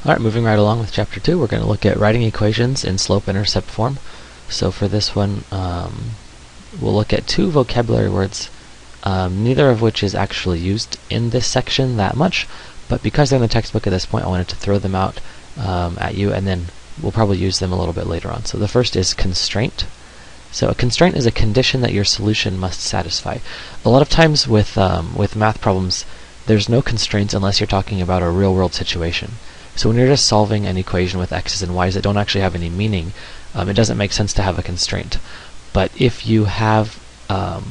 Alright, moving right along with Chapter 2, we're going to look at writing equations in slope-intercept form. So for this one, we'll look at two vocabulary words, neither of which is actually used in this section that much, but because they're in the textbook at this point, I wanted to throw them out at you, and then we'll probably use them a little bit later on. So the first is constraint. So a constraint is a condition that your solution must satisfy. A lot of times with math problems, there's no constraints unless you're talking about a real-world situation. So when you're just solving an equation with x's and y's that don't actually have any meaning, it doesn't make sense to have a constraint. But if you have a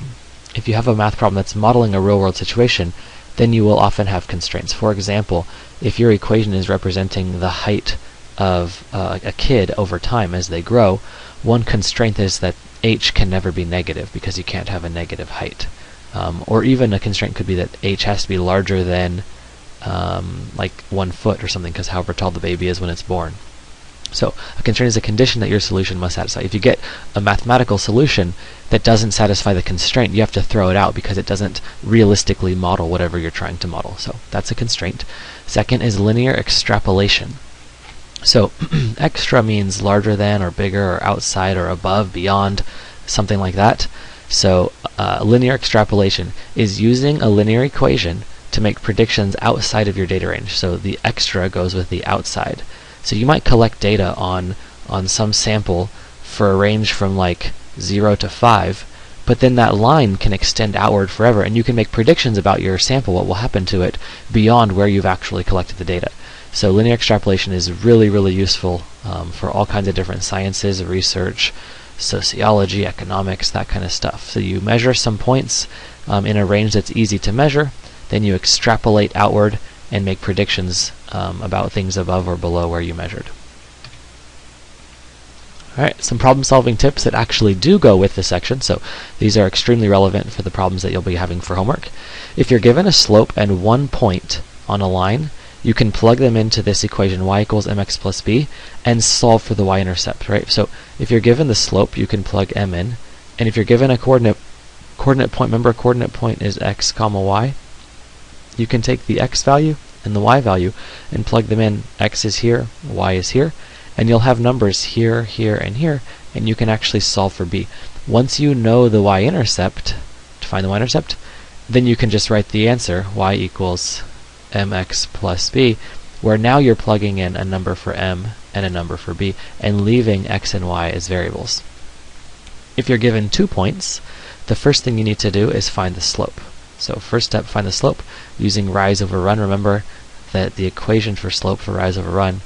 math problem that's modeling a real-world situation, then you will often have constraints. For example, if your equation is representing the height of a kid over time as they grow, one constraint is that h can never be negative because you can't have a negative height. Or even a constraint could be that h has to be larger than like 1 foot or something, because however tall the baby is when it's born. So a constraint is a condition that your solution must satisfy. If you get a mathematical solution that doesn't satisfy the constraint, you have to throw it out because it doesn't realistically model whatever you're trying to model. So that's a constraint. Second is linear extrapolation. So extra means larger than or bigger or outside or above, beyond, something like that. So linear extrapolation is using a linear equation to make predictions outside of your data range. So the extra goes with the outside. So you might collect data on some sample for a range from like 0 to 5, but then that line can extend outward forever, and you can make predictions about your sample, what will happen to it, beyond where you've actually collected the data. So linear extrapolation is really, really useful for all kinds of different sciences, research, sociology, economics, that kind of stuff. So you measure some points in a range that's easy to measure, then you extrapolate outward and make predictions about things above or below where you measured. Alright, some problem-solving tips that actually do go with this section. So these are extremely relevant for the problems that you'll be having for homework. If you're given a slope and 1 point on a line, you can plug them into this equation y equals mx plus b and solve for the y-intercept, right? So if you're given the slope, you can plug m in, and if you're given a coordinate point, remember a coordinate point is x comma y, you can take the x value and the y value and plug them in. X is here, y is here, and you'll have numbers here, here, and here, and you can actually solve for b. Once you know the y-intercept, to find the y-intercept, then you can just write the answer, y equals mx plus b, where now you're plugging in a number for m and a number for b, and leaving x and y as variables. If you're given 2 points, the first thing you need to do is find the slope. So first step, find the slope using rise over run. Remember that the equation for slope for rise over run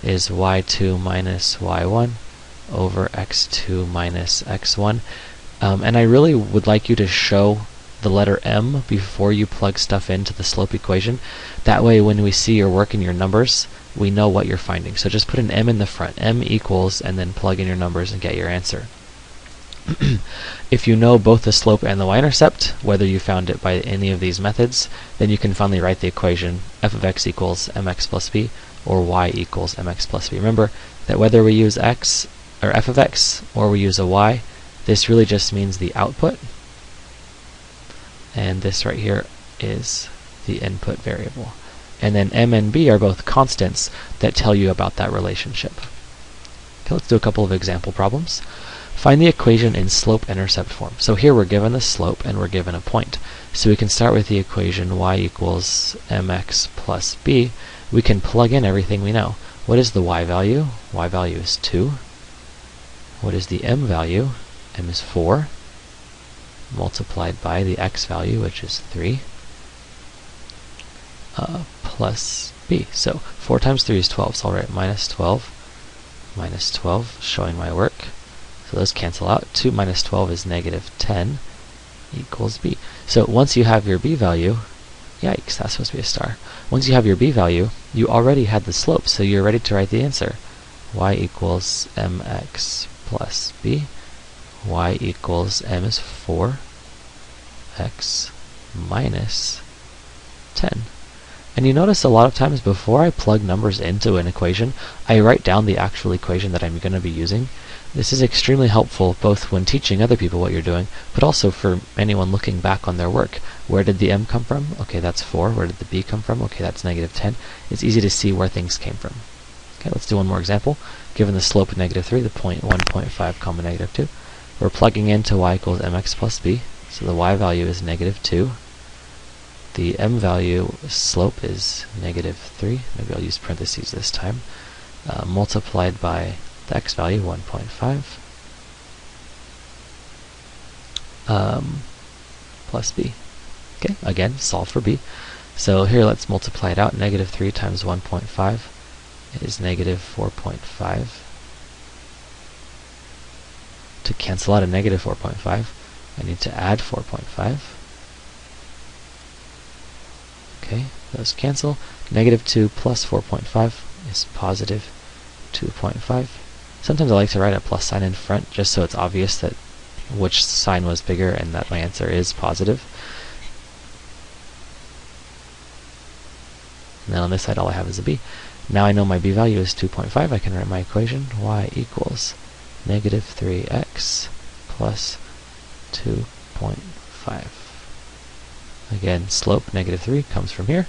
is y2 minus y1 over x2 minus x1. And I really would like you to show the letter m before you plug stuff into the slope equation. That way when we see your work in your numbers, we know what you're finding. So just put an m in the front, m equals, and then plug in your numbers and get your answer. If you know both the slope and the y-intercept, whether you found it by any of these methods, then you can finally write the equation f of x equals mx plus b, or y equals mx plus b. Remember that whether we use x or f of x or we use a y, this really just means the output, and this right here is the input variable. And then m and b are both constants that tell you about that relationship. Okay, let's do a couple of example problems. Find the equation in slope-intercept form. So here we're given the slope and we're given a point. So we can start with the equation y equals mx plus b. We can plug in everything we know. What is the y value? Y value is 2. What is the m value? M is 4. Multiplied by the x value, which is 3, plus b. So 4 times 3 is 12, so I'll write minus 12, showing my work. So those cancel out. 2 minus 12 is negative 10 equals b. So once you have your b value, yikes, that's supposed to be a star. Once you have your b value, you already had the slope, so you're ready to write the answer. Y equals mx plus b. Y equals m is 4, x minus 10. And you notice a lot of times before I plug numbers into an equation, I write down the actual equation that I'm going to be using. This is extremely helpful both when teaching other people what you're doing, but also for anyone looking back on their work. Where did the m come from? Okay, that's 4. Where did the b come from? Okay, that's negative 10. It's easy to see where things came from. Okay, let's do one more example. Given the slope of -3, the point 1.5 comma -2, we're plugging into y equals mx plus b, so the y value is -2. The m value slope is -3, maybe I'll use parentheses this time, multiplied by the x value, 1.5, plus b. Okay, again, solve for b. So here let's multiply it out. -3 times 1.5 is -4.5. To cancel out a -4.5, I need to add 4.5. Okay, those cancel. -2 plus 4.5 is positive 2.5. Sometimes I like to write a plus sign in front just so it's obvious that which sign was bigger and that my answer is positive. And then on this side all I have is a b. Now I know my b value is 2.5. I can write my equation. Y equals -3x plus 2.5. Again, slope -3 comes from here.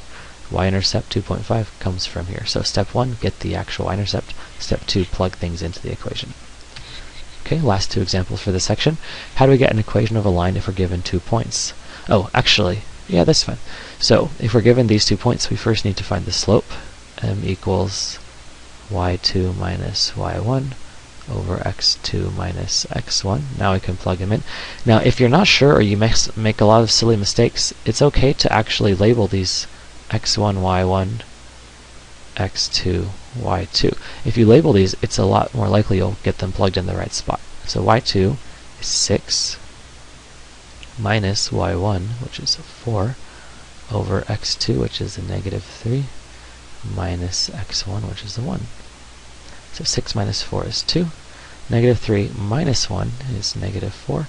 Y-intercept 2.5 comes from here. So step 1, get the actual y-intercept. Step 2, plug things into the equation. Okay, last two examples for this section. How do we get an equation of a line if we're given 2 points? Oh, actually, yeah, that's fine. So if we're given these 2 points, we first need to find the slope. M equals y2 minus y1 over x2 minus x1. Now we can plug them in. Now, if you're not sure or you make a lot of silly mistakes, it's okay to actually label these x1, y1, x2, y2. If you label these, it's a lot more likely you'll get them plugged in the right spot. So y2 is 6 minus y1, which is a 4, over x2, which is a -3, minus x1, which is a 1. So 6 minus 4 is 2. -3 minus 1 is -4.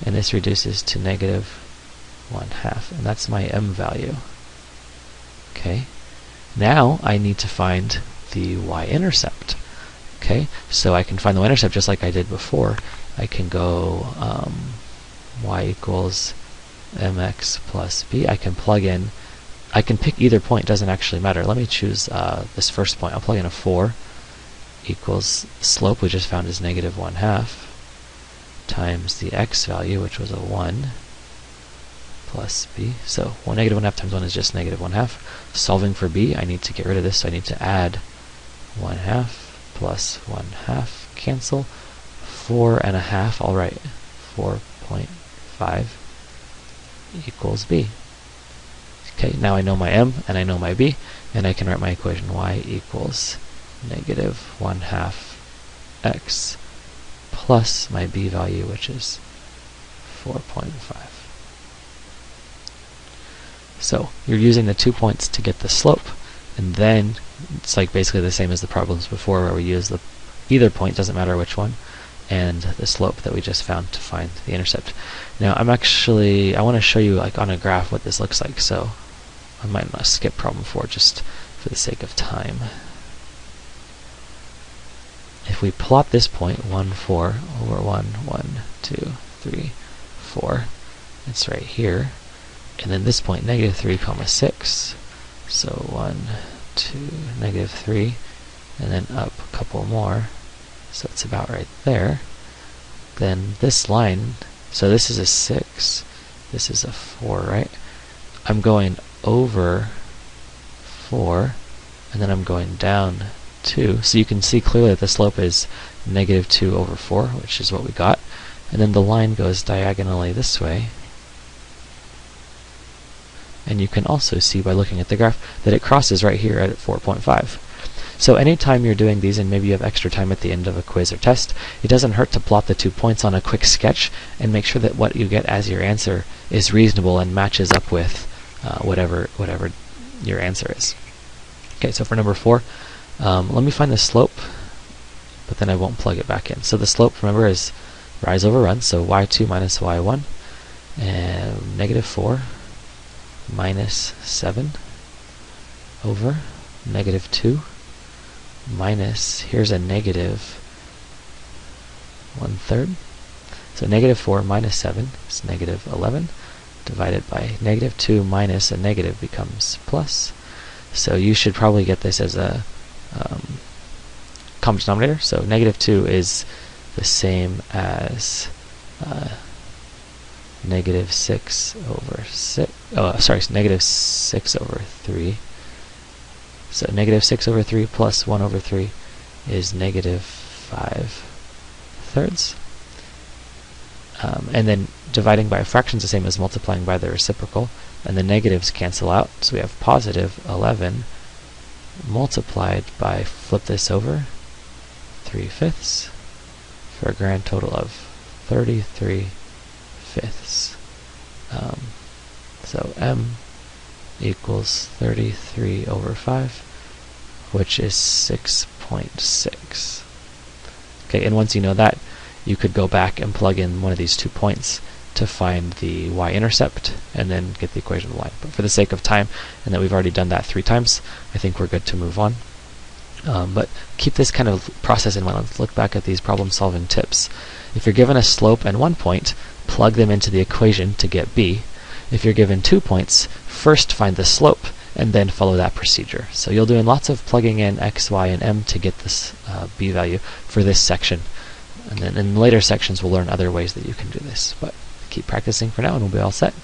And this reduces to -1/2. And that's my m value. Okay. Now I need to find the y-intercept. Okay. So I can find the y-intercept just like I did before. I can go y equals mx plus b. I can plug in. I can pick either point. Doesn't actually matter. Let me choose this first point. I'll plug in a 4. Equals slope we just found is -1/2 times the x value, which was a 1, plus b. So -1/2 times 1 is just -1/2. Solving for b, I need to get rid of this, so I need to add 1/2 plus 1/2. Cancel. 4.5. I'll write 4.5 equals b. Okay, now I know my m and I know my b, and I can write my equation. Y equals -1/2 x plus my b value, which is 4.5. So you're using the 2 points to get the slope, and then it's like basically the same as the problems before where we use the either point, doesn't matter which one, and the slope that we just found to find the intercept. Now I want to show you like on a graph what this looks like, so I might not skip problem 4 just for the sake of time. If we plot this point, 1, 4, over 1, 1, 2, 3, 4, it's right here. And then this point, -3, 6. So 1, 2, -3, and then up a couple more. So it's about right there. Then this line, so this is a 6, this is a 4, right? I'm going over 4, and then I'm going down 2. So you can see clearly that the slope is -2 over 4, which is what we got. And then the line goes diagonally this way. And you can also see by looking at the graph that it crosses right here at 4.5. So anytime you're doing these and maybe you have extra time at the end of a quiz or test, it doesn't hurt to plot the 2 points on a quick sketch and make sure that what you get as your answer is reasonable and matches up with whatever your answer is. Okay, so for number 4, let me find the slope, but then I won't plug it back in. So the slope, remember, is rise over run, so y2 minus y1, and -4 minus 7 over -2 minus, here's a -1/3. So -4 minus 7 is -11, divided by -2 minus a negative becomes plus. So you should probably get this as a common denominator, so negative 2 is the same as negative 6 over 6, negative 6 over 3. So negative 6 over 3 plus 1 over 3 is negative 5/3. And then dividing by a fraction is the same as multiplying by the reciprocal, and the negatives cancel out, so we have positive 11 multiplied by, flip this over, 3/5 for a grand total of 33/5. So m equals 33 over 5, which is 6.6. Okay, and once you know that, you could go back and plug in one of these 2 points to find the y-intercept and then get the equation of y. But for the sake of time, and that we've already done that 3 times, I think we're good to move on. But keep this kind of process in mind. Let's look back at these problem-solving tips. If you're given a slope and 1 point, plug them into the equation to get b. If you're given 2 points, first find the slope and then follow that procedure. So you'll do lots of plugging in x, y, and m to get this b value for this section. And then in later sections we'll learn other ways that you can do this. But keep practicing for now and we'll be all set.